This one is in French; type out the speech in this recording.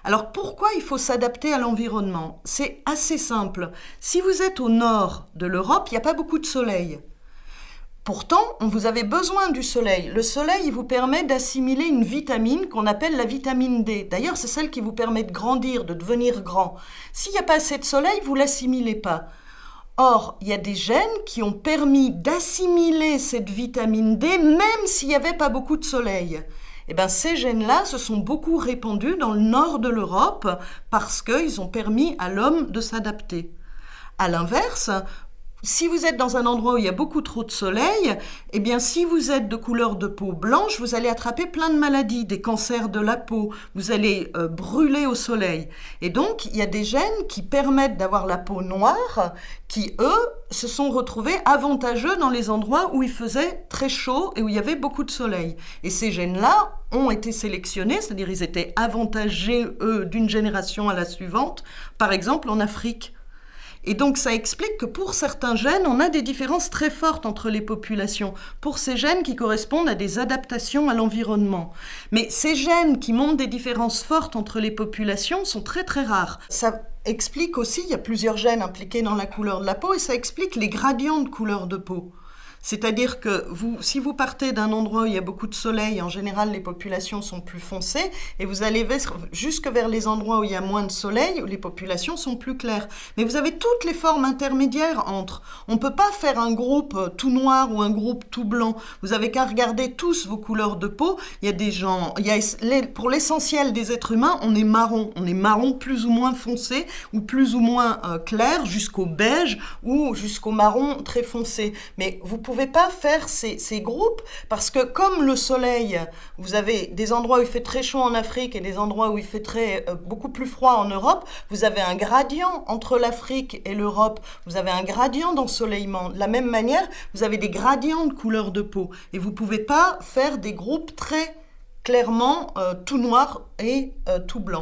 Alors pourquoi il faut s'adapter à l'environnement? C'est assez simple. Si vous êtes au nord de l'Europe, il n'y a pas beaucoup de soleil. Pourtant, vous avez besoin du soleil. Le soleil, il vous permet d'assimiler une vitamine qu'on appelle la vitamine D. D'ailleurs, c'est celle qui vous permet de grandir, de devenir grand. S'il n'y a pas assez de soleil, vous ne l'assimilez pas. Or, il y a des gènes qui ont permis d'assimiler cette vitamine D même s'il n'y avait pas beaucoup de soleil. Eh bien, ces gènes-là se sont beaucoup répandus dans le nord de l'Europe parce qu'ils ont permis à l'homme de s'adapter. À l'inverse, si vous êtes dans un endroit où il y a beaucoup trop de soleil, eh bien, si vous êtes de couleur de peau blanche, vous allez attraper plein de maladies, des cancers de la peau, vous allez brûler au soleil. Et donc, il y a des gènes qui permettent d'avoir la peau noire, qui, eux, se sont retrouvés avantageux dans les endroits où il faisait très chaud et où il y avait beaucoup de soleil. Et ces gènes-là ont été sélectionnés, c'est-à-dire ils étaient avantagés, eux, d'une génération à la suivante, par exemple en Afrique. Et donc ça explique que pour certains gènes, on a des différences très fortes entre les populations, pour ces gènes qui correspondent à des adaptations à l'environnement. Mais ces gènes qui montrent des différences fortes entre les populations sont très très rares. Ça explique aussi, il y a plusieurs gènes impliqués dans la couleur de la peau, et ça explique les gradients de couleur de peau. C'est-à-dire que si vous partez d'un endroit où il y a beaucoup de soleil, en général les populations sont plus foncées, et vous allez jusque vers les endroits où il y a moins de soleil, où les populations sont plus claires. Mais vous avez toutes les formes intermédiaires entre. On ne peut pas faire un groupe tout noir ou un groupe tout blanc. Vous avez qu'à regarder tous vos couleurs de peau. Il y a des gens, pour l'essentiel des êtres humains, on est marron plus ou moins foncé, ou plus ou moins clair, jusqu'au beige, ou jusqu'au marron très foncé. Mais vous pouvez pas faire ces groupes parce que comme le soleil, vous avez des endroits où il fait très chaud en Afrique et des endroits où il fait beaucoup plus froid en Europe, vous avez un gradient entre l'Afrique et l'Europe, vous avez un gradient d'ensoleillement. De la même manière, vous avez des gradients de couleur de peau et vous pouvez pas faire des groupes très clairement tout noir et tout blanc.